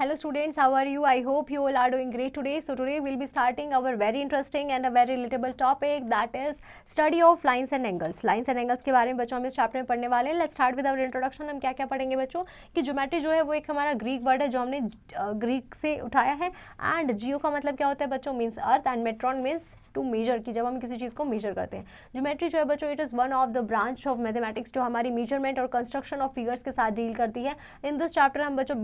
Hello students, how are you? I hope you all are doing great today. So today we'll be starting our very interesting and a very relatable topic, that is study of lines and angles. Lines and angles के बारे में बच्चों हम इस chapter में पढ़ने वाले हैं. Let's start with our introduction. हम क्या क्या पढ़ेंगे बच्चों कि ज्योमेट्री जो है वो एक हमारा ग्रीक वर्ड है जो हमने ग्रीक से उठाया है. एंड जियो का मतलब क्या होता है बच्चों, मीन्स अर्थ, and metron means to measure, की जब हम किसी चीज़ को मेजर करते हैं. ज्योमेट्री जो है बच्चों it is one of the branch of mathematics जो हमारी मेजरमेंट और कंस्ट्रक्शन ऑफ फिगर्स के साथ डील करती है. इन दिस चैप्टर हम बच्चों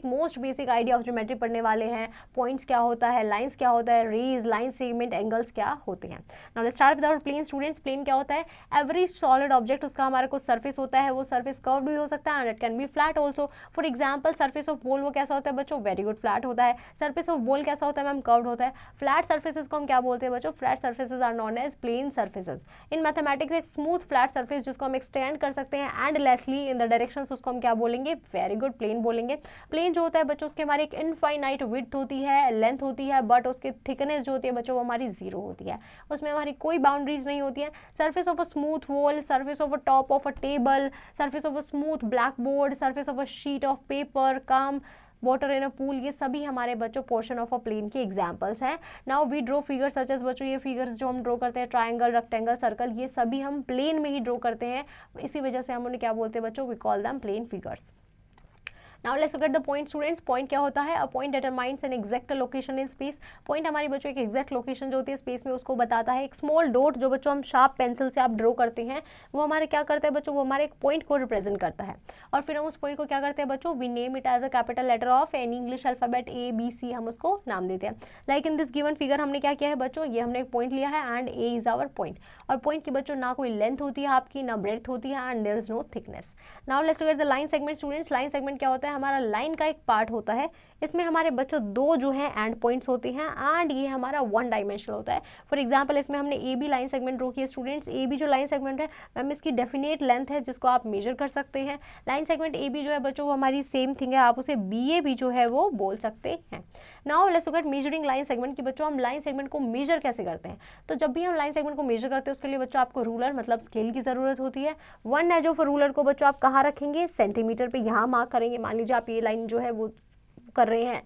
most basic idea of geometry पढ़ने वाले हैं. पॉइंट्स क्या होता है, लाइंस क्या होता है, रेज, लाइन सेगमेंट, एंगल्स क्या होते हैं. Now let's start with our plane students. Plane क्या होता है? एवरी सॉलिड ऑब्जेक्ट, उसका हमारे को सरफेस होता है, वो सरफेस कर्व्ड भी हो सकता है and it can be flat also. For example surface of ball वो कैसा होता है बच्चों? वेरी गुड, फ्लैट होता है. सरफेस ऑफ बॉल कैसा होता है मैम? कर्व्ड होता है. फ्लैट सर्फेसेस को हम क्या बोलते हैं बच्चों? Flat surfaces are known as plane surfaces. In mathematics एक स्मूथ फ्लैट सर्फेस जिसको हम एक्सटेंड कर सकते हैं एंडलेसली इन द डायरेक्शंस, उसको हम क्या बोलेंगे? वेरी गुड, प्लेन बोलेंगे. प्लेन जो होता है बच्चों उसके हमारी एक इनफाइनाइट विड्थ होती है, लेंथ होती है, बट उसकी थिकनेस जो होती है बच्चों वो हमारी जीरो होती है, उसमें हमारी कोई बाउंड्रीज नहीं होती है. Surface of a smooth wall, surface of a top of a table, surface of a smooth blackboard, surface of a sheet of paper, calm water in a pool, ये सभी हमारे बच्चों पोर्शन ऑफ अ प्लेन के examples हैं. Now we draw figures such as बच्चों, ये figures जो हम ड्रॉ करते हैं ट्रायंगल, रेक्टेंगल, सर्कल, ये सभी हम प्लेन में ही ड्रॉ करते हैं. इसी वजह से हम उन्हें क्या बोलते हैं बच्चों? We call them plane figures. Now let's look at the point students. Point क्या होता है? A point determines an exact location in space. Point हमारी बच्चों एक एग्जैक्ट लोकेशन जो होती है स्पेस में उसको बताता है. एक स्मॉल डॉट जो बच्चों हम शार्प पेंसिल से आप ड्रॉ करते हैं वो हमारे क्या करता है बच्चों? वो हमारे एक पॉइंट को रिप्रेजेंट करता है और फिर हम उस पॉइंट को क्या करते हैं बच्चों? We name it as a capital letter of any English alphabet ABC, हम उसको नाम देते हैं. Like in this given figure हमने क्या किया है बच्चों? ये हमने एक पॉइंट लिया है and A is our point. और पॉइंट की बच्चों ना कोई लेंथ होती है आपकी, ना ब्रेड्थ होती है and there is no thickness. Now let's look at the line segment students. Line segment क्या होता है? हमारा लाइन का एक पार्ट होता है. इसमें हमारे बच्चों दो जो हैं एंड पॉइंट्स होते हैं एंड ये हमारा वन डायमेंशनल होता है. फॉर एग्जांपल इसमें हमने AB लाइन सेगमेंट ड्रॉ किया स्टूडेंट्स. AB जो लाइन सेगमेंट है मैम इसकी डेफिनेट लेंथ है जिसको आप मेजर कर सकते हैं. लाइन सेगमेंट AB जो है बच्चों वो हमारी सेम थिंग है, आप उसे BA भी जो है वो बोल सकते हैं. Now let's look eight measuring line segment की बच्चों हम लाइन सेगमेंट को मेजर कैसे करते हैं. तो जब भी हम लाइन सेगमेंट को मेजर करते हैं उसके लिए बच्चों आपको रूलर मतलब स्केल की जरूरत होती है. वन एज ऑफ रूलर को बच्चों आप कहाँ रखेंगे? सेंटीमीटर पे यहाँ मार्क करेंगे. मान लीजिए आप ये लाइन जो है वो कर रहे हैं,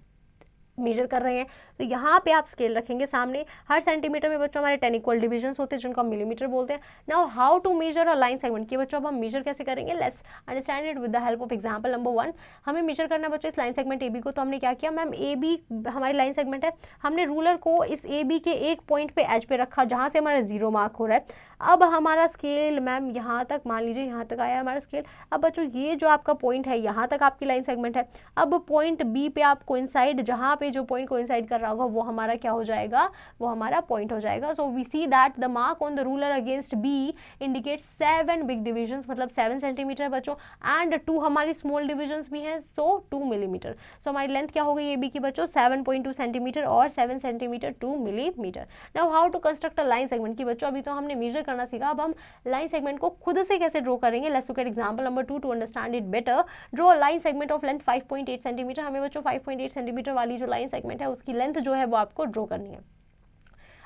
मेजर कर रहे हैं, तो यहाँ पे आप स्केल रखेंगे सामने. हर सेंटीमीटर में बच्चों हमारे 10 इक्वल डिविजन्स होते हैं जिनको हम मिलीमीटर बोलते हैं. Now how to measure a line segment की बच्चों अब हम मेजर कैसे करेंगे? Let's understand it with the help of example number 1. हमें मेजर करना बच्चों इस लाइन सेगमेंट AB को. तो हमने क्या किया मैम, AB हमारी लाइन सेगमेंट है, हमने रूलर को इस AB के एक पॉइंट पे एज पे रखा जहाँ से हमारा 0 मार्क हो रहा है. अब हमारा स्केल मैम यहाँ तक, मान लीजिए यहाँ तक आया हमारा स्केल. अब बच्चों ये जो आपका पॉइंट है यहाँ तक आपकी लाइन सेगमेंट है. अब पॉइंट B पे आप कोइंसाइड, जहाँ पे जो पॉइंट कोइंसाइड कर रहा होगा वो हमारा क्या हो जाएगा? वो हमारा पॉइंट हो जाएगा. So we see that the mark on the ruler against B indicates 7 big divisions, मतलब 7 सेंटीमीटर बच्चों, एंड 2 हमारी स्मॉल डिविजन्स भी हैं, सो 2 मिलीमीटर. सो हमारी लेंथ क्या हो गई AB की बच्चों? 7.2 सेंटीमीटर और 7 centimetre 2 millimetre. Now how to construct a line segment की बच्चों अभी तो हमने मेजर करना सीखा, अब हम लाइन सेगमेंट को खुद से कैसे ड्रॉ करेंगे. Let's look at example number 2 to understand it better. Draw a line segment of length 5.8 centimetre. हमें बच्चों 5.8 सेंटीमीटर वाली जो लाइन सेगमेंट है उसकी लेंथ जो है वो आपको ड्रॉ करनी है.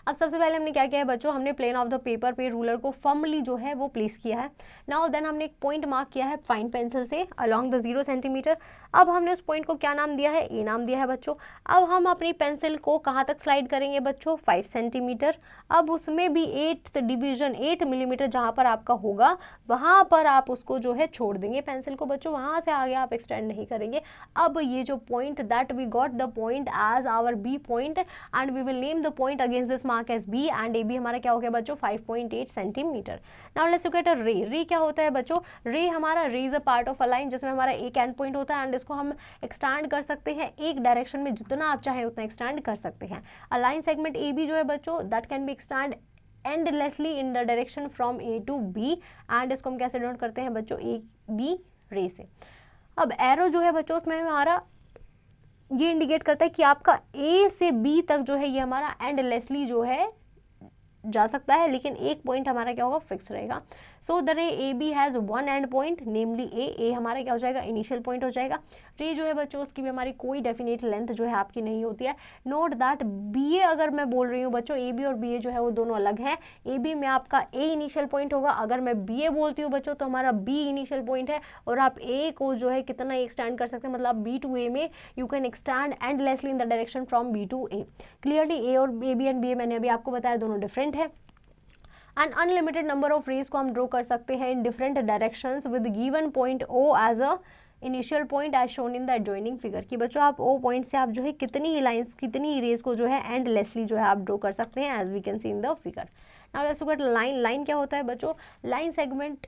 अब सबसे पहले हमने क्या किया है बच्चों? हमने प्लेन ऑफ द पेपर पे रूलर को फर्मली जो है वो प्लेस किया है. नाउ देन हमने एक पॉइंट मार्क किया है फाइन पेंसिल से अलोंग द 0 सेंटीमीटर. अब हमने उस पॉइंट को क्या नाम दिया है? A नाम दिया है बच्चों. अब हम अपनी पेंसिल को कहाँ तक स्लाइड करेंगे बच्चों? 5 सेंटीमीटर. अब उसमें भी 8th डिवीजन 8 मिलीमीटर जहाँ पर आपका होगा वहाँ पर आप उसको जो है छोड़ देंगे पेंसिल को बच्चों, वहाँ से आगे आप एक्सटेंड नहीं करेंगे. अब ये जो point that we got the point as our B point and we will name the point against this mark as B and AB हमारा क्या हो गया बच्चों? 5.8 centimetre. Now let's look at a ray. Ray क्या होता है बच्चों? Ray हमारा ray is a part of a line जिसमें हमारा एक एंड पॉइंट होता है एंड इसको हम एक्सटेंड कर सकते हैं एक डायरेक्शन में, जितना आप चाहें उतना एक्सटेंड कर सकते हैं. अ लाइन सेगमेंट AB जो है बच्चों that can be extend endlessly in the direction from A to B and इसको हम कैसे डिनोट करते हैं बच्चों? AB रे से. अब एरो जो है बच्चों उसमें हमारा ये इंडिकेट करता है कि आपका A से B तक जो है ये हमारा एंडलेसली जो है जा सकता है, लेकिन एक पॉइंट हमारा क्या होगा? फिक्स रहेगा. So the ray A B has one end point namely A हमारा क्या हो जाएगा, इनिशियल पॉइंट हो जाएगा। रे जो है बच्चों उसकी भी हमारी कोई डेफिनेट लेंथ जो है आपकी नहीं होती है। नोट दैट बी ए अगर मैं बोल रही हूँ बच्चों, ए बी और बी ए जो है वो दोनों अलग हैं। ए बी में आपका ए इनिशियल पॉइंट होगा, अगर मैं बी ए बोलती हूँ बच्चों तो हमारा बी इनिशियल पॉइंट है, और आप ए को जो है कितना एक्सटेंड कर सकते हैं, मतलब बी टू ए में you can extend endlessly in the direction from B to A. Clearly A और A B and B A मैंने अभी आपको बताया दोनों डिफरेंट है। And unlimited number of rays को हम ड्रॉ कर सकते हैं in different directions with given point O as a initial point as shown in the adjoining figure. कि बच्चों आप ओ पॉइंट से आप जो है कितनी ही लाइंस, कितनी ही रेज को जो है एंडलेसली जो है आप ड्रॉ कर सकते हैं, as we can see in the figure. Now let's look at line. Line क्या होता है बच्चों, line segment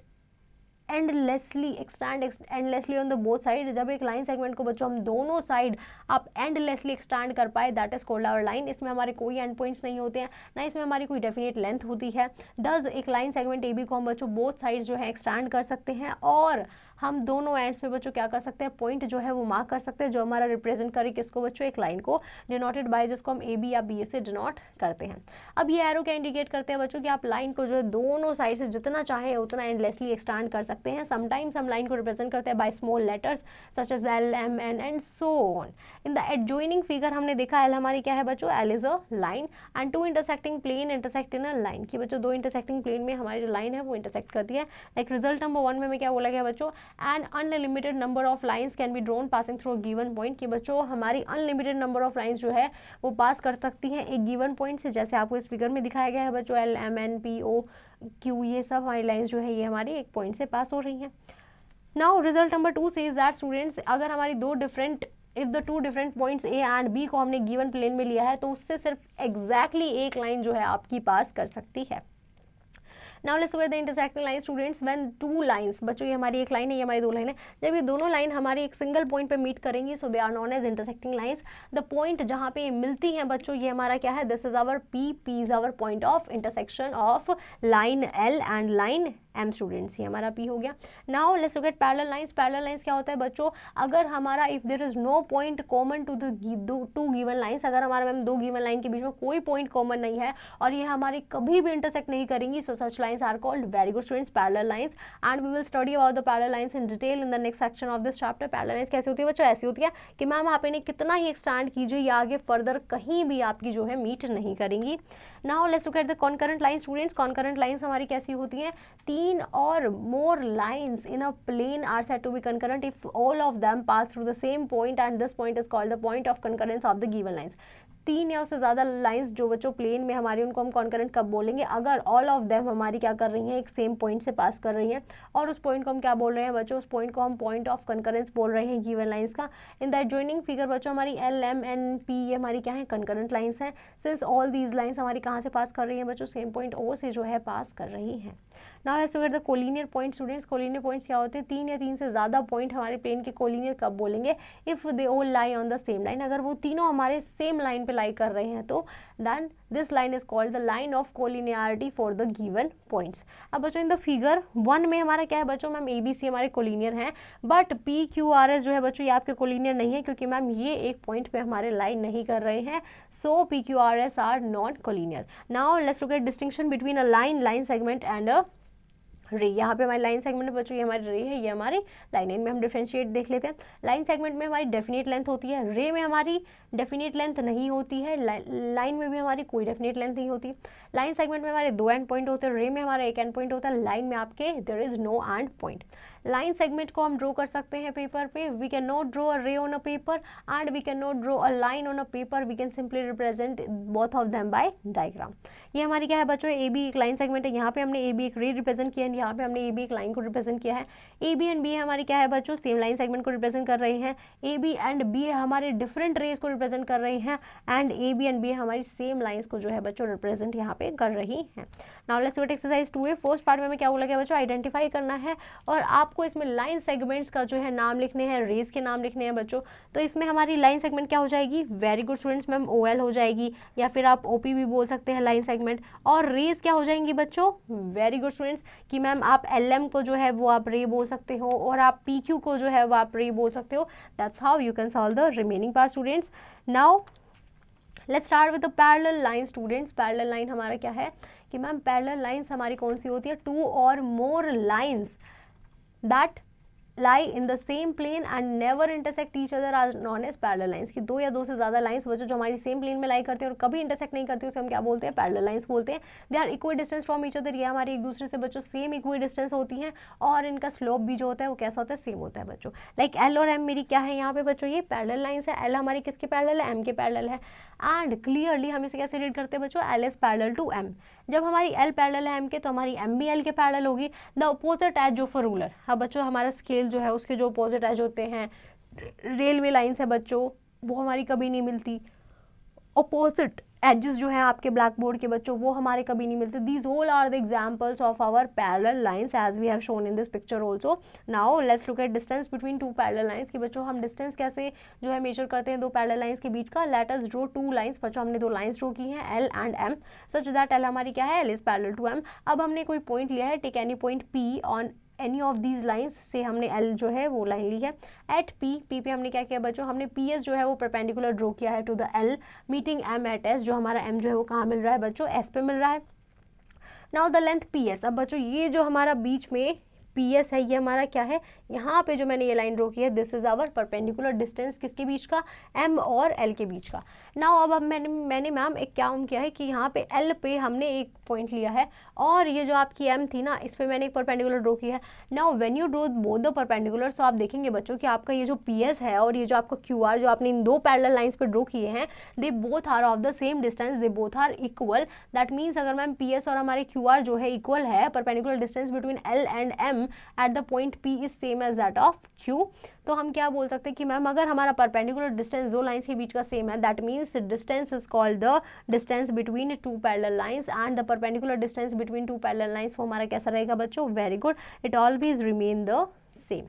endlessly extend endlessly on the both side. जब एक लाइन सेगमेंट को बच्चों हम दोनों साइड आप एंडलेसली एक्सटेंड कर पाए, that is called our line. इसमें हमारे कोई एंड पॉइंट्स नहीं होते हैं, ना इसमें हमारी कोई डेफिनेट लेंथ होती है। दस एक लाइन सेगमेंट ए बी को हम बच्चों बोथ साइड जो है एक्सटेंड कर सकते हैं, और हम दोनों एंड्स पे बच्चों क्या कर सकते हैं, पॉइंट जो है वो मार्क कर सकते हैं जो हमारा रिप्रेजेंट करे किसको बच्चों, एक लाइन को, डिनोटेड बाय जिसको हम ए बी या बी ए से डिनोट करते हैं। अब ये एरो क्या इंडिकेट करते हैं बच्चों कि आप लाइन को जो है दोनों साइड से जितना चाहे उतना एंडलेसली एक्सटेंड कर सकते हैं। समटाइम्स हम लाइन को रिप्रेजेंट करते हैं by small letters such as L, M, N and so on. In the adjoining figure हमने देखा एल हमारी क्या है बच्चों, L is a line and two intersecting plane intersect in a line. कि बच्चों दो इंटरसेक्टिंग प्लेन में हमारी जो लाइन है वो इंटरसेक्ट करती है। लाइक रिजल्ट नंबर 1 में क्या बोला गया बच्चों, and unlimited number of lines can be drawn passing through given point. कि बच्चों हमारी अनलिमिटेड नंबर ऑफ लाइंस जो है वो पास कर सकती हैं एक गिवन पॉइंट से, जैसे आपको इस फिगर में दिखाया गया है बच्चों, एल, एम, एन, पी, ओ, क्यू, ये सब हमारी लाइंस जो है ये हमारी एक पॉइंट से पास हो रही हैं। Now result number 2 says that students, अगर हमारी दो different if the two different points A and B को हमने गिवन प्लेन में लिया है तो उससे सिर्फ एग्जैक्टली एक लाइन जो है आपकी पास कर सकती है। Now let's look at the intersecting line students when to lines, बच्चों ये हमारी एक लाइन है, ये हमारी दो लाइन है, जब ये दोनों लाइन हमारी एक सिंगल पॉइंट पे मीट करेंगी so they are known as intersecting lines. The point जहाँ पे ये मिलती हैं बच्चों ये हमारा क्या है, this is our P, P is our point of intersection of line L and line M students, ये हमारा पी हो गया। Now let's look at parallel lines. Parallel lines क्या होता है बच्चों, अगर हमारा if there is no point common to the two given lines, अगर हमारा मैम दो गिवन लाइन के बीच में कोई पॉइंट कॉमन नहीं है और ये हमारी कभी भी इंटरसेक्ट नहीं करेंगी, so such lines are called, very good students, parallel lines. And we will study about the parallel lines in detail in the next section of this chapter. Parallel lines कैसी होती है बच्चों, ऐसी होती है कि मैम आप इन्हें कितना ही एक्सटेंड कीजिए ये आगे फर्दर कहीं भी आपकी जो है मीट नहीं करेंगी। Now let's look at the concurrent line students. Concurrent lines हमारी कैसी होती हैं, तीन और more lines in a plane are said to be concurrent if all of them pass through the same point and this point is called the point of concurrence of the given lines। तीन या उससे ज़्यादा lines जो बच्चों plane में हमारी, उनको हम कॉन्करेंट कब बोलेंगे, अगर ऑल ऑफ देम हमारी क्या कर रही हैं, एक सेम पॉइंट से पास कर रही हैं, और उस पॉइंट को हम क्या बोल रहे हैं बच्चों, उस पॉइंट को हम पॉइंट ऑफ कंकरेंस बोल रहे हैं गिवन लाइंस का। इन द एडजॉइनिंग फिगर बच्चों हमारी एल, एम, एन, पी ये हमारी क्या है, कंकरेंट लाइंस हैं। सिंस ऑल दीज लाइंस हमारी कहाँ से पास कर रही हैं बच्चों, सेम पॉइंट ओ से जो है पास कर रही हैं। Now let's look at the collinear point students. Collinear points क्या होते हैं, तीन या तीन से ज़्यादा पॉइंट हमारे प्लेन के कोलिनियर कब बोलेंगे, if they all lie on the same line, अगर वो तीनों हमारे सेम लाइन पे लाई कर रहे हैं तो then this line is called the line of collinearity for the given points। अब बच्चों इन द फिगर 1 में हमारा क्या है बच्चों, मैम ए बी सी हमारे कोलिनियर हैं, but P Q R S जो है बच्चों ये आपके कोलिनियर नहीं है क्योंकि मैम ये एक पॉइंट पे हमारे लाइन नहीं कर रहे हैं, so P Q R S are non collinear. Now let's look at distinction between a line segment and a ray. यहाँ पे हमारी लाइन सेगमेंट में बच्चों ये हमारी रे है, ये हमारी लाइन है। इनमें हम डिफरेंशिएट देख लेते हैं। लाइन सेगमेंट में हमारी डेफिनेट लेंथ होती है, रे में हमारी डेफिनेट लेंथ नहीं होती है, लाइन में भी हमारी कोई डेफिनेट लेंथ नहीं होती। लाइन सेगमेंट में हमारे दो एंड पॉइंट होते हैं, रे में हमारा एक एंड पॉइंट होता है, लाइन में आपके there is no end point. Line segment को हम ड्रॉ कर सकते हैं पेपर पे, we can not draw a ray on a paper and we can not draw a line on a paper, we can simply represent both of them by diagram. ये हमारी क्या है बच्चों, ए बी एक line segment है, यहाँ पे हमने ए बी एक रे रिप्रेजेंट किया है, यहाँ पे हमने ए बी एक लाइन को रिप्रेजेंट किया है। ए बी एंड बी हमारी क्या है बच्चों, सेम लाइन सेगमेंट को रिप्रेजेंट कर रहे हैं। ए बी एंड बी हमारे डिफरेंट रेज को रिप्रेजेंट कर रहे हैं and A B and B हमारी सेम लाइंस को जो है बच्चों रिप्रेजेंट यहाँ पे कर रही हैं। Now let's look at exercise 2A। First part में हमें क्या बोला गया बच्चों, आइडेंटिफाई करना है और आपको इसमें लाइन सेगमेंट्स का जो है नाम लिखने हैं, रेज के नाम लिखने हैं बच्चों। तो इसमें हमारी लाइन सेगमेंट क्या हो जाएगी, very good students ma'am OL हो जाएगी, या फिर आप OP भी बोल सकते हैं लाइन सेगमेंट। और रेज क्या हो जाएंगी बच्चों, वेरी गुड स्टूडेंट्स कि मैम आप LM को जो है वो आप रे बोल सकते हो और आप PQ को जो है वो आप रे बोल सकते हो। That's how you can solve the remaining part students. Now let's start with the parallel line students. Parallel line हमारा क्या है कि मैम पैरेलल लाइंस हमारी कौन सी होती है, टू और more lines that lie in the same plane and never intersect each other are non as parallel lines. की दो या दो से ज़्यादा लाइंस बच्चों जो हमारी सेम प्लेन में लाई करते हैं और कभी इंटरसेक्ट नहीं करती, उसे हम क्या बोलते हैं, पैरेलल लाइंस बोलते हैं। They are equidistant from each other, ये हमारी एक दूसरे से बच्चों सेम इक्वी डिस्टेंस होती हैं और इनका स्लोप भी जो होता है वो कैसा होता है, सेम होता है बच्चों। लाइक एल और एम मेरी क्या है यहाँ पे बच्चों, ये पैरेलल लाइंस है। एल हमारी किसके पैरेलल है, एम के पैरेलल है। एंड क्लियरली हम इसे कैसे रीड करते हैं बच्चों, L is parallel to M. जब हमारी एल पैरेलल है एम के तो हमारी एम भी एल के पैरेलल होगी। The opposite edge of a ruler, हाँ बच्चों हमारा स्केल जो है उसके जो अपोजिट एज होते हैं, रेलवे लाइंस है बच्चों, वो हमारी कभी नहीं मिलती। अपोजिट एजेस जो है आपके ब्लैक बोर्ड के बच्चों वो हमारे कभी नहीं मिलते। These all are the examples of our parallel lines as we have shown in this picture also. Now let's look at distance between two parallel lines. कि बच्चों हम डिस्टेंस कैसे जो है मेजर करते हैं दो पैरेलल लाइंस के बीच का। Let us draw two lines. बच्चों हमने दो लाइंस ड्रॉ की हैं L and M, such that L हमारी क्या है, L is parallel to M. अब हमने कोई पॉइंट लिया है, take any point P on any of these lines से हमने एल जो है वो लाइन ली है। एट पी पे हमने क्या किया बच्चों, हमने पी एस जो है वो परपेंडिकुलर ड्रॉ किया है to the L, meeting M at S. जो हमारा एम जो है वो कहाँ मिल रहा है बच्चों, एस पे मिल रहा है। Now the length P S. अब बच्चों ये जो हमारा बीच में पी एस है ये हमारा क्या है, यहाँ पे जो मैंने ये लाइन ड्रॉ की है, this is our perpendicular distance किसके बीच का, एम और एल के बीच का। नाउ अब मैंने मैम एक काम किया है कि यहाँ पे एल पे हमने एक पॉइंट लिया है और ये जो आपकी एम थी ना इस पे मैंने एक परपेंडिकुलर ड्रॉ की है। Now when you draw both the perpendicular, so आप देखेंगे बच्चों कि आपका ये जो पी एस है और ये जो आपका क्यू आर जो आपने इन दो पैरेलल लाइंस पे ड्रॉ किए हैं, they both are of the same distance, they both are equal. That means अगर मैम पी एस और हमारे क्यू आर जो है इक्वल है, perpendicular distance between L and M at the point P is same as that of Q, तो हम क्या बोल सकते हैं कि मैम अगर हमारा परपेंडिकुलर डिस्टेंस दो लाइंस के बीच का सेम है, that means distance is called the distance between two parallel lines and the perpendicular distance between two parallel lines वो हमारा कैसा रहेगा बच्चों, very good, it always remain the same.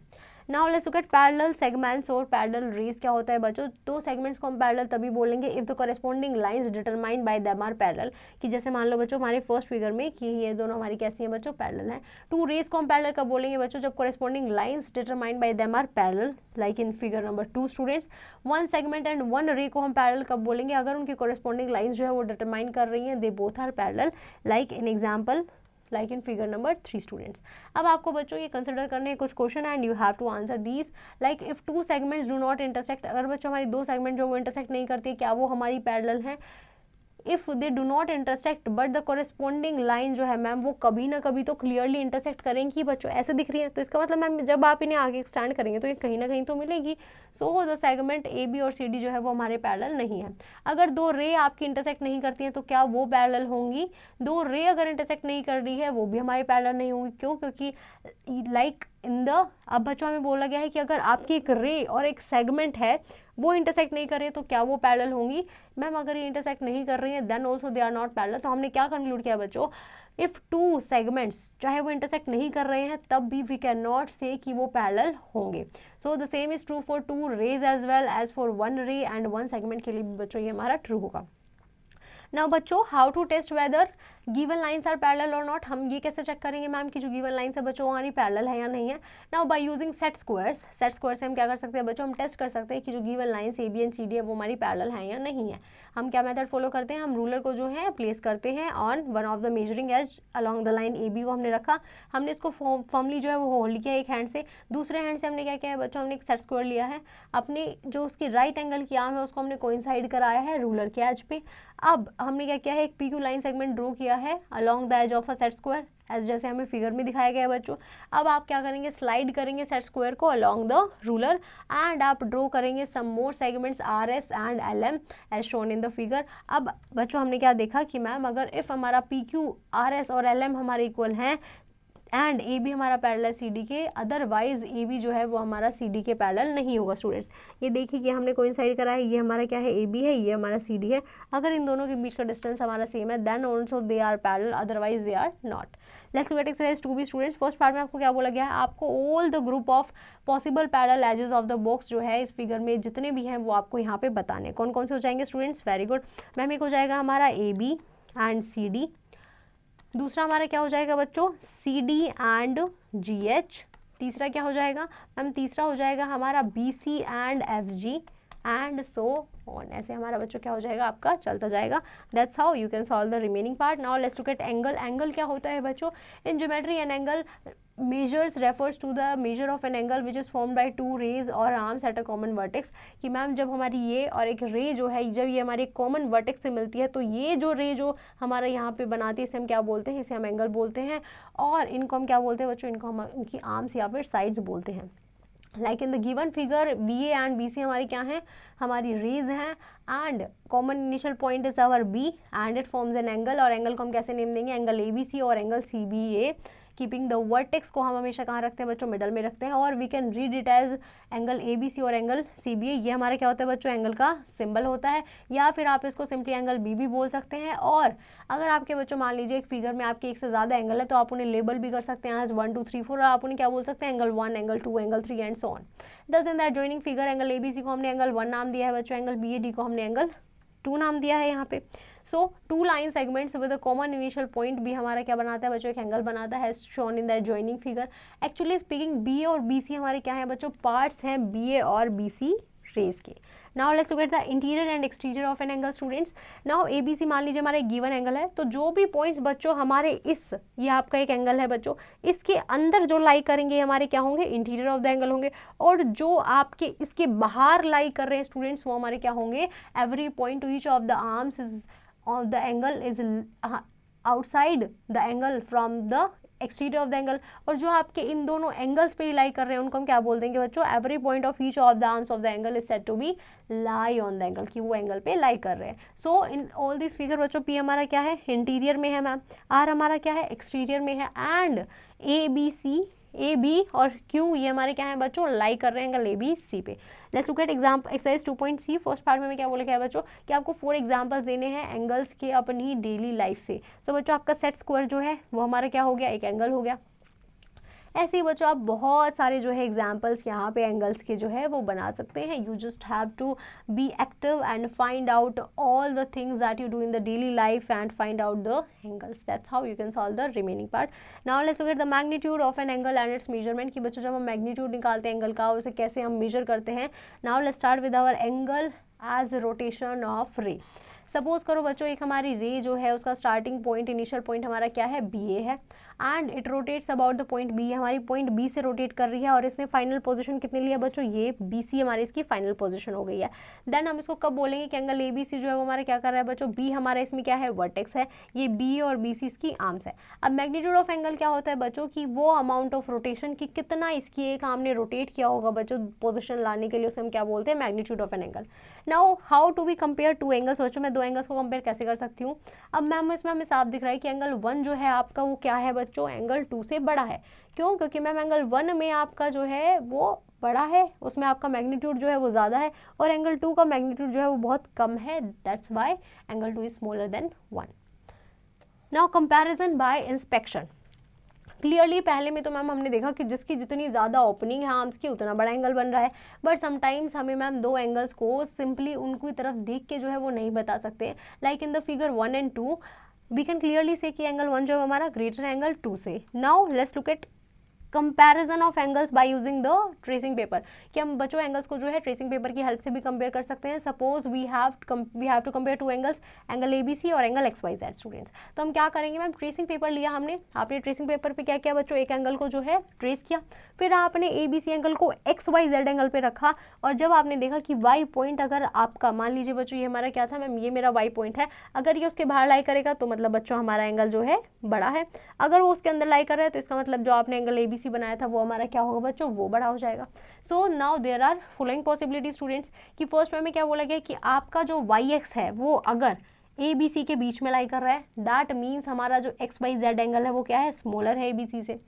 Now let's look at parallel segments और parallel raise. क्या होता है बच्चों, दो सेगमेंट्स को हम पैरेलल तभी बोलेंगे if the corresponding lines determined by them are parallel. कि जैसे मान लो बच्चों हमारे फर्स्ट फिगर में कि ये दोनों हमारी कैसी हैं बच्चों, पैरेलल हैं। टू रेज को हम पैरेलल कब बोलेंगे बच्चों, जब corresponding lines determined by them are parallel, like in figure number 2 students. One segment and one ray को हम पैरेलल कब बोलेंगे, अगर उनकी कॉरेस्पॉन्डिंग लाइंस जो है वो डिटरमाइन कर रही हैं, they both are parallel, like in example like in figure number 3 students. अब आपको बच्चों ये कंसिडर करने कुछ question and you have to answer these. Like if two segments do not intersect, अगर बच्चों हमारी दो सेगमेंट जो वो इंटरसेक्ट नहीं करती, क्या वो हमारी पैरेलल हैं। If they do not intersect but the corresponding line जो है मैम वो कभी ना कभी तो क्लियरली इंटरसेक्ट करेंगी बच्चों, ऐसे दिख रही है, तो इसका मतलब मैम जब आप इन्हें आगे एक्सटेंड करेंगे तो ये कहीं ना कहीं तो मिलेगी। So the segment A B और सी डी जो है वो हमारे पैरेलल नहीं है। अगर दो रे आपकी इंटरसेक्ट नहीं करती हैं तो क्या वो पैरेलल होंगी, दो रे अगर इंटरसेक्ट नहीं कर रही है वो भी हमारे पैरेलल नहीं होंगी। क्यों, क्योंकि लाइक इन द, अब बच्चों हमें बोला गया है कि अगर आपकी एक रे और एक सेगमेंट है वो इंटरसेक्ट नहीं कर रही है तो क्या वो पैरेलल होंगी। मैम अगर ये इंटरसेक्ट नहीं कर रही है then also they are not parallel. तो हमने क्या कंक्लूड किया बच्चों, इफ टू सेगमेंट्स चाहे वो इंटरसेक्ट नहीं कर रहे हैं तब भी वी कैन नॉट से कि वो पैरेलल होंगे। So the same is true for two rays as well as for one ray and one segment के लिए भी बच्चों ये हमारा ट्रू होगा। नाउ बच्चों how to test whether given lines are parallel और नॉट, हम ये कैसे चेक करेंगे मैम कि जो गिवन लाइंस है बच्चों हमारी पैरेलल है या नहीं है। Now by using set squares, set square से हम क्या कर सकते हैं बच्चों, हम टेस्ट कर सकते हैं कि जो given lines A B and C D है वो हमारी पैरेलल है या नहीं है। हम क्या मेथड फॉलो करते हैं, हम रूलर को जो है प्लेस करते हैं on one of the measuring edge along the line A B को हमने रखा, हमने इसको फॉर्मली जो है वो होल्ड किया एक हैंड से, दूसरे हैंड से हमने क्या किया है बच्चों, हमने एक सेट स्क्वायर लिया है, अपने जो उसकी राइट एंगल की आर्म है उसको हमने कोइंसाइड कराया है रूलर के एज पे। अब हमने क्या किया है, एक P Q line segment draw किया है along the edge of a set square edge जैसे हमें फिगर में दिखाया गया है बच्चों। अब आप क्या करेंगे, स्लाइड करेंगे सेट स्क्वायर को अलॉन्ग द रूलर एंड आप ड्रॉ करेंगे some more segments R S and L M as shown in the figure. अब बच्चों हमने क्या देखा कि मैम अगर इफ हमारा पी क्यू आर एस और एल एम हमारे इक्वल हैं एंड ए बी हमारा पैरेलल सी डी के, अदरवाइज ए बी जो है वो हमारा सी डी के पैरेलल नहीं होगा स्टूडेंट्स। ये देखिए कि हमने कोइंसाइड करा है, ये हमारा क्या है ए बी है, ये हमारा सी डी है। अगर इन दोनों के बीच का डिस्टेंस हमारा सेम है then also they are parallel, otherwise they are not. Let's get exercise 2B students. First part में आपको क्या बोला गया है, आपको all the group of possible parallel edges of the box जो है इस फिगर में जितने भी हैं वो आपको यहाँ पे बताने, कौन कौन से हो जाएंगे स्टूडेंट्स, वेरी गुड। मैम एक हो जाएगा हमारा A B and C D, दूसरा हमारा क्या हो जाएगा बच्चों, C D and G H, तीसरा क्या हो जाएगा मैम, तीसरा हो जाएगा हमारा B C and F G, and so on. ऐसे हमारा बच्चों क्या हो जाएगा, आपका चलता जाएगा। That's how you can solve the remaining part. Now let's look at angle. Angle क्या होता है बच्चों, in geometry an angle measures refers to the measure of an angle which is formed by two rays or arms at a common vertex। कि ma'am जब हमारी ये और एक रे जो है, जब ये हमारे कॉमन वर्टेक्स से मिलती है तो ये जो रे जो हमारा यहाँ पे बनाती है इसे हम क्या बोलते हैं, इसे हम एंगल बोलते हैं। और इनको हम क्या बोलते हैं बच्चों, इनको हम इनकी आर्म्स या फिर साइड्स बोलते हैं। Like in the given figure B A and B C हमारी क्या है, हमारी रेज हैं and common initial point is our B and it forms an angle. और एंगल को हम कैसे नेम देंगे, एंगल ए बी सी और angle C B A. Keeping the vertex को हम हमेशा कहाँ रखते हैं बच्चों, मिडल में रखते हैं। और we can read it as angle A B C और एंगल सी बी ए। ये हमारा क्या होता है बच्चों, एंगल का सिंबल होता है। या फिर आप इसको सिंपली एंगल बी भी बोल सकते हैं। और अगर आपके बच्चों मान लीजिए एक फिगर में आपके एक से ज़्यादा एंगल है तो आप उन्हें लेबल भी कर सकते हैं एज 1 2 3 4। और आप उन्हें क्या बोल सकते हैं, angle 1, angle 2, angle 3 and so on. Thus in that joining figure angle A B C को हमने एंगल 1 नाम दिया है बच्चों, एंगल बी ए डी को हमने एंगल 2 नाम दिया है यहाँ पे। So two line segments with a common initial point भी हमारा क्या बनाता है बच्चों, एक एंगल बनाता है, shown in that joining figure. Actually speaking B A और बी सी हमारे क्या है बच्चों, पार्ट्स हैं बी ए और बी सी रेज के। Now let's look at the interior and exterior of an angle students. Now A B C मान लीजिए हमारा एक गिवन एंगल है, तो जो भी पॉइंट्स बच्चों हमारे इस, ये आपका एक एंगल है बच्चों, इसके अंदर जो लाई करेंगे हमारे क्या होंगे, इंटीरियर ऑफ द एंगल होंगे। और जो आपके इसके बाहर लाई कर रहे हैं स्टूडेंट्स वो हमारे क्या होंगे, every point two each of the arms is of the angle is outside the angle from the exterior of the angle। और जो आपके इन दोनों एंगल्स पे लाई कर रहे हैं उनको हम क्या बोल देंगे बच्चों, every point of each of the arms of the angle is said to be lie on the angle, कि वो एंगल पे लाई कर रहे हैं। So in all this figure बच्चों पी हमारा क्या है, इंटीरियर में है मैम, आर हमारा क्या है, एक्सटीरियर में है, and A B C, A B और क्यू ये हमारे क्या है बच्चों, लाई कर रहे हैं एंगल ए बी सी पे। Let's look at example exercise 2.c। First part में मैं क्या बोला क्या है बच्चों, कि आपको 4 एग्जाम्पल्स देने हैं एंगल्स के अपनी डेली लाइफ से। सो बच्चों आपका सेट स्क्वायर जो है वो हमारा क्या हो गया, एक एंगल हो गया। ऐसे ही बच्चों आप बहुत सारे जो है एग्जाम्पल्स यहाँ पे एंगल्स के जो है वो बना सकते हैं। You just have to be active and find out all the things that you do in the daily life and find out the angles. That's how you can solve the remaining part. Now let's look at the magnitude of an angle and its measurement. कि बच्चों जब हम magnitude निकालते हैं angle का उसे कैसे हम मेजर करते हैं। Now let's start with our angle as rotation of ray. Suppose करो बच्चों एक हमारी रे जो है उसका स्टार्टिंग पॉइंट, इनिशियल पॉइंट हमारा क्या है, बी ए है, and it rotates about the point B. हमारी पॉइंट बी से रोटेट कर रही है और इसने फाइनल पोजीशन कितनी लिया बच्चों, ये बी सी हमारी इसकी फाइनल पोजीशन हो गई है। देन हम इसको कब बोलेंगे कि एंगल ए बी सी जो है वो हमारा क्या कर रहा है बच्चों, बी हमारा इसमें क्या है, वर्टेक्स है, ये बी और बी सी इसकी आर्म्स है। अब मैग्नीट्यूड ऑफ एंगल क्या होता है बच्चों, की वो अमाउंट ऑफ रोटेशन की कितना इसकी एक आर्म ने रोटेट किया होगा बच्चों पोजिशन लाने के लिए, उसे हम क्या बोलते हैं, magnitude of an angle. Now how to be compare two angles. बच्चों मैं दो एंगल्स को कंपेयर कैसे कर सकती हूँ। अब मैम इसमें हमें साफ दिख रहा है कि एंगल 1 जो है आपका वो क्या है बच्चों, एंगल 2 से बड़ा है। क्यों, क्योंकि मैम एंगल 1 में आपका जो है वो बड़ा है, उसमें आपका मैग्नीट्यूड जो है वो ज़्यादा है, और एंगल 2 का मैग्नीट्यूड जो है वो बहुत कम है। That's why angle 2 is smaller than 1। Now comparison bye inspection. Clearly पहले में तो मैम हमने देखा कि जिसकी जितनी ज़्यादा ओपनिंग है आर्म्स की उतना बड़ा एंगल बन रहा है, बट समटाइम्स हमें मैम दो एंगल्स को सिंपली उनकी तरफ देख के जो है वो नहीं बता सकते। Like in the figure 1 and 2 we can clearly see that angle 1 जो है हमारा ग्रेटर एंगल 2 से। Now let's look eight comparison of angles by using the tracing paper. कि हम बच्चों एंगल्स को जो है ट्रेसिंग पेपर की हेल्प से भी कंपेयर कर सकते हैं। Suppose we have to compare two angles, angle A B C और angle X Y Z students. तो हम क्या करेंगे मैम, ट्रेसिंग पेपर लिया हमने, आपने ट्रेसिंग पेपर पे क्या किया बच्चों, एक एंगल को जो है ट्रेस किया, फिर आपने ए बी सी एंगल को एक्स वाई जेड एंगल पे रखा, और जब आपने देखा कि वाई पॉइंट अगर आपका, मान लीजिए बच्चों ये हमारा क्या था मैम, ये मेरा वाई पॉइंट है, अगर ये उसके बाहर लाई करेगा तो मतलब बच्चों हमारा एंगल जो है बड़ा है, अगर वो उसके अंदर लाई कर रहा है तो इसका मतलब जो आपने एंगल ए बी सी बनाया था वो हमारा क्या होगा बच्चों, वो बड़ा हो जाएगा। So now there are following possibility students. कि फर्स्ट में क्या बोला गया कि आपका जो वाई एक्स है वो अगर ए बी सी के बीच में लाई कर रहा है, दैट मीन्स हमारा जो एक्स वाई जेड एंगल है वो क्या है, स्मॉलर है ए बी सी से।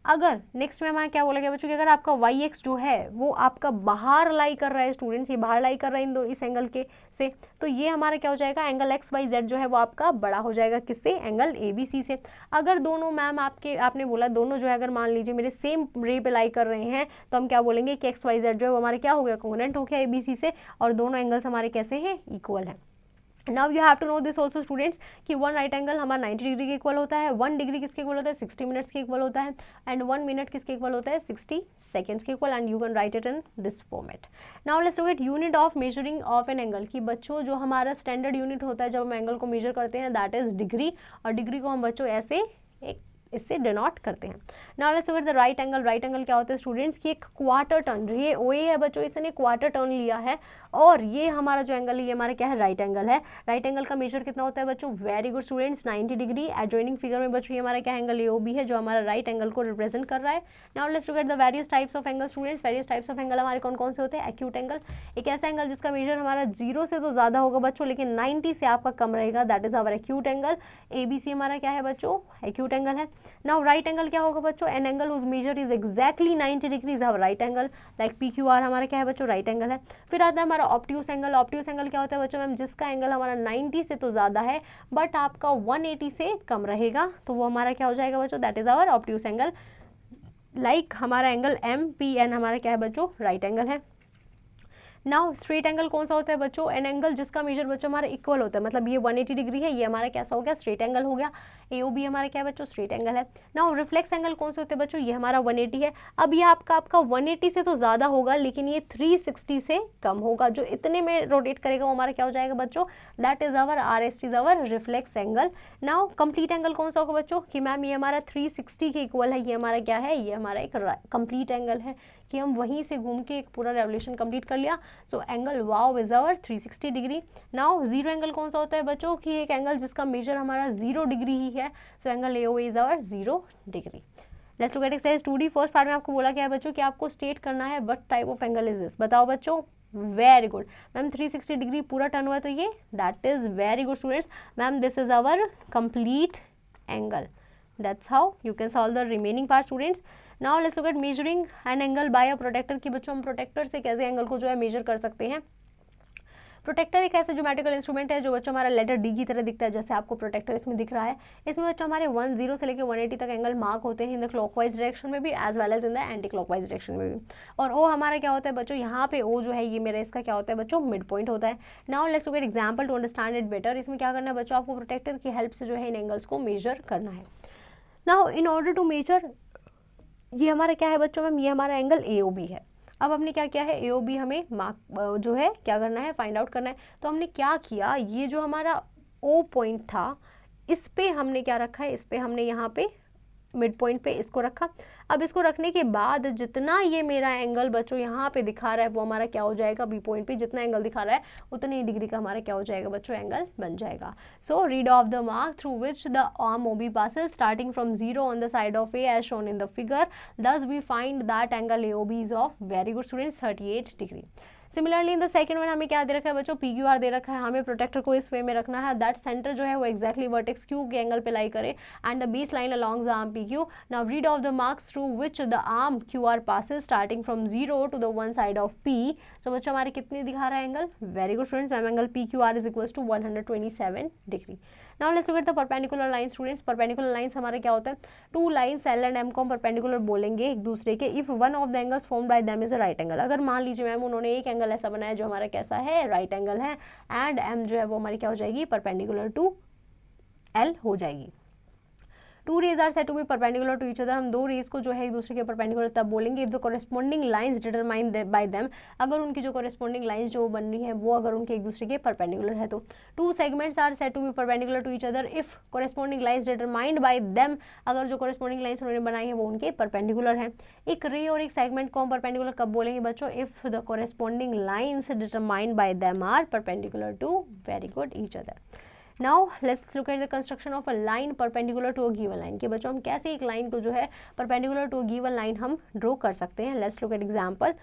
अगर नेक्स्ट में हमारा क्या बोला गया बच्चों कि अगर आपका वाई एक्स जो है वो आपका बाहर लाई कर रहा है स्टूडेंट्स, ये बाहर लाई कर रहा है इस एंगल के से, तो ये हमारा क्या हो जाएगा, एंगल एक्स वाई जेड जो है वो आपका बड़ा हो जाएगा किससे, एंगल ए बी सी से। अगर दोनों मैम आपने बोला दोनों जो है अगर मान लीजिए मेरे सेम रे पे लाई कर रहे हैं तो हम क्या बोलेंगे कि एक्स वाई जेड जो है वो हमारे क्या हो गया, कॉन्ग्रुएंट हो गया ए बी सी से, और दोनों एंगल्स हमारे कैसे हैं, इक्वल है। Now you have to know this also students कि 1 राइट एंगल हमारा 90 डिग्री के इक्वल होता है, 1 डिग्री किसके इक्वल होता है 60 मिनट्स के इक्वल होता है, एंड 1 मिनट किसके इक्वल होता है 60 सेकेंड्स के equal, and you can write it in this format. Now let's look eight unit of measuring of an angle. कि बच्चों जो हमारा स्टैंडर्ड यूनिट होता है जब हम एंगल को मेजर करते हैं दैट इज डिग्री, और डिग्री को हम बच्चों ऐसे एक इससे डिनोट करते हैं. Now let's look at the right angle. Right angle क्या होता है स्टूडेंट्स कि एक क्वार्टर टर्न, ये ओ है बच्चों, इसने क्वार्टर टर्न लिया है, और ये हमारा जो एंगल है ये हमारा क्या है राइट एंगल है. राइट एंगल का मेजर कितना होता है बच्चों, very good students 90 degree. Adjoining figure में बच्चों ये हमारा क्या एंगल AOB है जो हमारा राइट एंगल को रिप्रेजेंट कर रहा है. Now let's look at the various types of angle students. Various types of angle हमारे कौन कौन से होते हैं. एक्यूट एंगल, एक ऐसा एंगल जिसका मेजर हमारा 0 से तो ज़्यादा होगा बच्चों लेकिन 90 से आपका कम रहेगा, that is our acute angle. ABC हमारा क्या है बच्चों, एक्यूट एंगल है. नाउ राइट एंगल क्या होगा बच्चों, an angle whose measure is exactly 90 degree is our right angle, like PQR हमारा क्या है बच्चों राइट एंगल है. फिर आता है हमारा ऑब्ट्यूस एंगल. ऑब्ट्यूस एंगल क्या होता है बच्चों मैम, जिसका एंगल हमारा 90 से तो ज़्यादा है बट आपका 180 से कम रहेगा, तो वो हमारा क्या हो जाएगा बच्चों, that is our obtuse angle. Like हमारा एंगल MPN हमारा क्या है बच्चों राइट एंगल है. नाउ स्ट्रेट एंगल कौन सा होता है बच्चों, एन एंगल जिसका मेजर बच्चों हमारा इक्वल होता है, मतलब ये 180 डिग्री है, ये हमारा कैसा हो गया स्ट्रेट एंगल हो गया. AOB हमारा क्या है बच्चों स्ट्रेट एंगल है. नाउ रिफ्लेक्स एंगल कौन से होते हैं बच्चों, ये हमारा 180 है. अब ये आपका 180 से तो ज़्यादा होगा लेकिन ये 360 से कम होगा, जो इतने में रोटेट करेगा वो हमारा क्या हो जाएगा बच्चों, that is our RST is our reflex angle. Now complete angle कौन सा होगा बच्चों, कि मैम ये हमारा 360 के इक्वल है, ये हमारा क्या है, ये हमारा एक कंप्लीट एंगल है कि हम वहीं से घूम के एक पूरा रेवोल्यूशन कंप्लीट कर लिया. So angle AOA is our 360 degree. Now zero angle कौन सा होता है बच्चों, कि एक एंगल जिसका मेजर हमारा 0 डिग्री ही है, so angle AOA is our 0 degree. Let's look at exercise 2D. First part में आपको बोला क्या है बच्चों कि आपको स्टेट करना है what type of angle is this. बताओ बच्चों. वेरी गुड मैम, 360 डिग्री पूरा टर्न हुआ है तो ये that is very good students. Ma'am this is our complete angle. That's how you can solve the remaining part students. Now let's look at measuring an angle by a protector. कि बच्चों हम protector से कैसे angle को जो है major कर सकते हैं. प्रोटेक्टर एक ऐसा ज्योमेट्रिकल इंस्ट्रूमेंट है जो बच्चों हमारा लेटर D की तरह दिखता है, जैसे आपको प्रोटेक्टर इसमें दिख रहा है. इसमें बच्चों हमारे 10 से लेकर 180 तक एंगल मार्क होते हैं इन द क्लॉकवाइज डायरेक्शन में भी as well as in the anti clockwise direction में भी. और O हमारा क्या होता है बच्चों, यहाँ पे O जो है ये मेरा इसका क्या होता है बच्चों मिड पॉइंट होता है. Now let's look at example to understand it better. इसमें क्या करना है बच्चों, आपको प्रोटेक्टर की हेल्प से जो है इन एंगल्स को मेजर करना है. Now in order to measure, ये हमारा क्या है बच्चों मैम, ये हमारा एंगल AOB है. अब हमने क्या किया है, AOB हमें मार्क जो है क्या करना है, फाइंड आउट करना है. तो हमने क्या किया, ये जो हमारा O पॉइंट था इस पे हमने क्या रखा है, इस पे हमने यहाँ पे मिड पॉइंट पे इसको रखा. अब इसको रखने के बाद जितना ये मेरा एंगल बच्चों यहाँ पे दिखा रहा है वो हमारा क्या हो जाएगा, B पॉइंट पे जितना एंगल दिखा रहा है उतनी ही डिग्री का हमारा क्या हो जाएगा बच्चों एंगल बन जाएगा. So read off the mark through which the arm OB passes starting from 0 on the side of A as shown in the figure. Thus we find that angle AOB is of, very good students, 38 degree. Similarly in the second one हमें क्या दे रखा है बच्चों, PQR दे रखा है. हमें protector को इस वे में रखना है दैट सेंटर जो है वो एक्जैक्टली वर्टेक्स Q के एंगल पे लाई करे and the base line along the arm PQ. Now read off the marks through which the arm QR passes starting from 0 to the one side of P. So बच्चों हमारे कितने दिखा रहा है angle, very good students, ma'am angle PQR is equal to 127 degree. Now let's look at the perpendicular line students. Perpendicular lines हमारा क्या होता है, two lines L and M को हम परपेंडिकुलर बोलेंगे एक दूसरे के if one of the angles formed by them is a right angle. अगर मान लीजिए मैम उन्होंने एक एंगल ऐसा बनाया जो हमारा कैसा है, राइट एंगल है, एंड M जो है वो हमारी क्या हो जाएगी, परपेंडिकुलर टू L हो जाएगी. Two rays are said to be perpendicular to each other. हम दो रेज को जो है एक दूसरे के परपेंडिकुलर तब बोलेंगे if the corresponding lines determined by them, अगर उनकी जो कॉरेस्पॉन्डिंग लाइंस जो बन रही है वो अगर उनके एक दूसरे के परपेंडिकुलर है तो. Two segments are said to be perpendicular to each other if corresponding lines determined by them, अगर जो कॉरेस्पॉन्डिंग लाइंस उन्होंने बनाई है वो उनके परपेंडिकुलर है. एक रे और एक सेगमेंट को हम परपेंडिकुलर कब बोलेंगे बच्चों, if the corresponding lines determined by them are perpendicular to, very good, each other. Now let's look at the construction of a line perpendicular to a given line. कि बच्चों हम कैसे एक लाइन को जो है perpendicular to a given line हम draw कर सकते हैं. Let's look at example.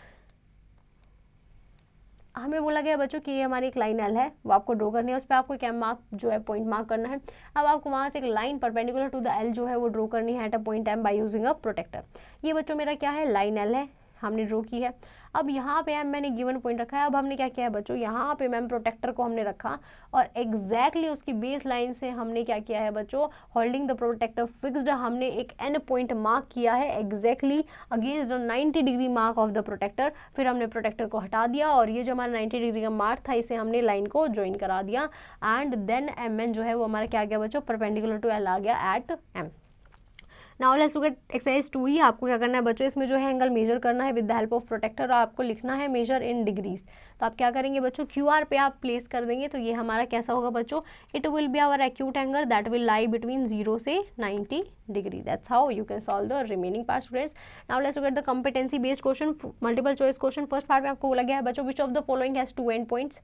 हमें बोला गया बच्चों कि ये हमारी एक लाइन L है, वो आपको ड्रॉ करनी है, उस पर आपको क्या मार्क जो है पॉइंट मार्क करना है. अब आपको वहाँ से एक line perpendicular to the L जो है वो ड्रॉ करनी है at a point M by using a protractor. ये बच्चों मेरा क्या है, लाइन L है. हमने ड्रॉ की है। अब यहाँ पे मैंने गिवन पॉइंट रखा है। अब हमने क्या किया है बच्चों, यहाँ पे मैम प्रोटेक्टर को हमने रखा और एग्जैक्टली उसकी बेस लाइन से हमने क्या किया है बच्चों, होल्डिंग द प्रोटेक्टर फिक्स्ड, हमने एक एन पॉइंट मार्क किया है exactly against the 90 degree mark of the protractor. फिर हमने प्रोटेक्टर को हटा दिया और ये जो हमारा 90 डिग्री का मार्क था इसे हमने लाइन को ज्वाइन करा दिया एंड देन एम एन जो है वो हमारा क्या गया बच्चों, परपेंडिकुलर टू एल आ गया at M. Now let's look at exercise 2E। आपको क्या करना है बच्चों, इसमें जो है एंगल मेजर करना है with the help of protractor और आपको लिखना है मेजर इन डिग्रीज। तो आप क्या करेंगे बच्चों, QR पे आप प्लेस कर देंगे तो ये हमारा कैसा होगा बच्चों, it will be our acute angle that will lie between 0 से 90 degree. That's how you can solve the remaining part students. Now let's look at the competency based question, multiple choice question. First part में आपको बोला गया है बच्चों, which of the following has 2 end points.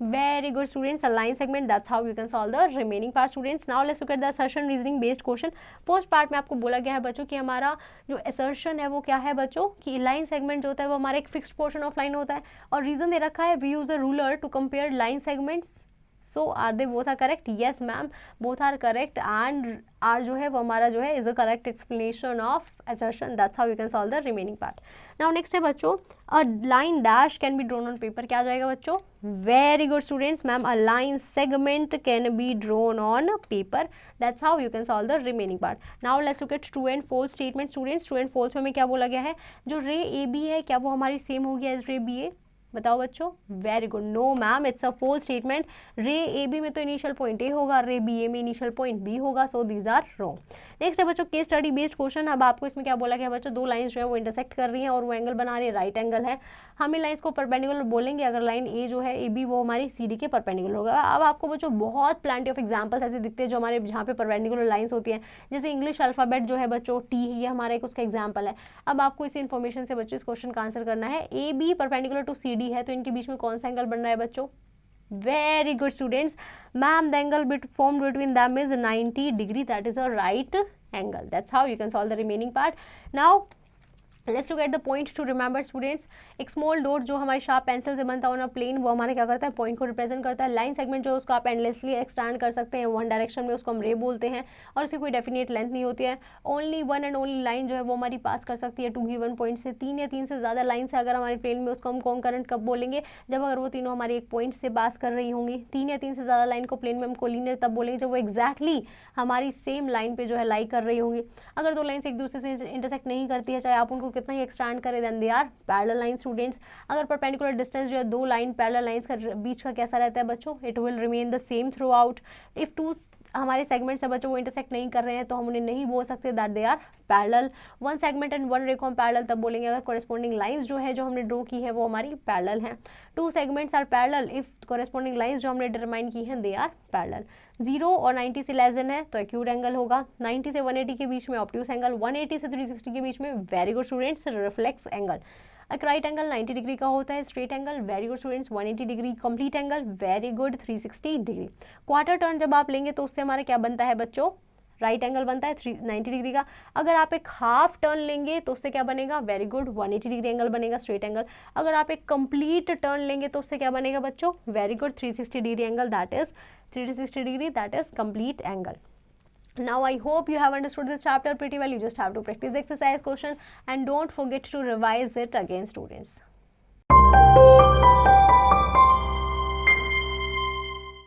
Very good students, a line segment, that's how you can solve the remaining part students. Now let's look at the assertion reasoning based question. First part में आपको बोला गया है बच्चों कि हमारा जो assertion है वो क्या है बच्चों, कि लाइन सेगमेंट जो होता है वो हमारा एक फिक्स्ड पोर्शन ऑफ लाइन होता है और रीजन दे रखा है we use a ruler to compare line segments. So are they both are correct, yes ma'am both are correct and R जो है वो हमारा जो है is a correct explanation of assertion. That's how you can solve the remaining part. Now next है बच्चों, a line dash can be drawn on paper. क्या आ जाएगा बच्चों, very good students ma'am, a line segment can be drawn on paper. That's how you can solve the remaining part. Now let's look at true and false statement students. True and false में क्या बोला गया है, जो रे A B है क्या वो हमारी सेम होगी एज रे बी ए, बताओ बच्चों। Very good, no ma'am it's a false statement. Ray A B में तो इनिशियल पॉइंट ए होगा, रे बी ए में इनिशियल पॉइंट बी होगा, so these are wrong. Next है बच्चों केस स्टडी बेस्ड क्वेश्चन। अब आपको इसमें क्या बोला गया बच्चों, 2 लाइंस जो है वो इंटरसेक्ट कर रही हैं और वो एंगल बना रही है राइट एंगल है। हम इन लाइंस को परपेंडिकुलर बोलेंगे अगर लाइन ए जो है ए बी वो हमारी सी डी के परपेंडिकुलर होगा। अब आपको बच्चों बहुत प्लेंटी ऑफ एग्जांपल्स ऐसे दिखते हैं जो हमारे जहाँ पे परपेंडिकुलर लाइंस होती हैं, जैसे इंग्लिश अल्फाबेट जो है बच्चों टी, ये हमारा एक उसका एग्जाम्पल है। अब आपको इस इन्फॉर्मेशन से बच्चों इस क्वेश्चन का आंसर करना है। A B perpendicular to C D है तो इनके बीच में कौन सा एंगल बन रहा है बच्चों, very good students ma'am, the angle formed between them is 90 degree, that is a right angle. That's how you can solve the remaining part. Now let's look at the point two remember students. एक small dot जो हमारी sharp pencil से बनता है plane, वो हमारे क्या करता है, पॉइंट को रिप्रेजेंट करता है। लाइन सेगमेंट जो उसको आप एंडलेसली एक्सटेंड कर सकते हैं वन डायरेक्शन में, उसको हम रे बोलते हैं और उसकी कोई डेफिनेट लेंथ नहीं होती है। Only one and only line जो है वो हमारी पास कर सकती है 2 गिवन पॉइंट से। 3 या 3 से ज़्यादा लाइन से अगर हमारे प्लेन में, उसको हम कॉन्करेंट कब बोलेंगे, जब अगर वो तीनों हमारे एक पॉइंट से पास कर रही होंगी। 3 या 3 से ज़्यादा लाइन को प्लेन में हम कोलिनियर तब बोलेंगे जब वो एक्जैक्टली हमारी सेम लाइन पे जो है लाई कर रही होंगी। अगर 2 लाइन्स एक दूसरे से इंटरसेक्ट नहीं करती है, चाहे आप उनको कितना ही एक्सटेंड करें, then they are parallel line students. अगर परपेंडिकुलर डिस्टेंस जो है 2 लाइन पैरेलल लाइंस का बीच का कैसा रहता है बच्चों, it will remain the same through out. If 2 हमारे सेगमेंट्स है बच्चों वो इंटरसेक्ट नहीं कर रहे हैं तो हम उन्हें नहीं बोल सकते that they are parallel. 1 segment and 1 ray को हम पैरेलल तब बोलेंगे अगर कॉरेस्पॉन्डिंग लाइंस जो है जो हमने ड्रॉ की है वो हमारी पैरेलल हैं। 2 segments are parallel if corresponding lines जो हमने डिटरमाइन की हैं दे आर पैरेलल। 0 और 90 से लेस देन है तो एक्यूट एंगल होगा। 90 से 180 के बीच में ऑब्ट्यूस एंगल, 180 से 360 के बीच में very good students reflex angle. एक राइट एंगल 90 डिग्री का होता है, straight angle very good students 180 degree, complete angle very good 360 degree. Quarter turn जब आप लेंगे तो उससे हमारा क्या बनता है बच्चों, राइट एंगल बनता है 90 डिग्री का। अगर आप एक हाफ टर्न लेंगे तो उससे क्या बनेगा, वेरी गुड 180 डिग्री एंगल बनेगा स्ट्रेट एंगल। अगर आप एक कंप्लीट टर्न लेंगे तो उससे क्या बनेगा बच्चों, very good 360 degree angle, that is 360 degree, that is complete angle. Now I hope you have understood this chapter pretty well. You just have to practice the exercise question and don't forget to revise it again students.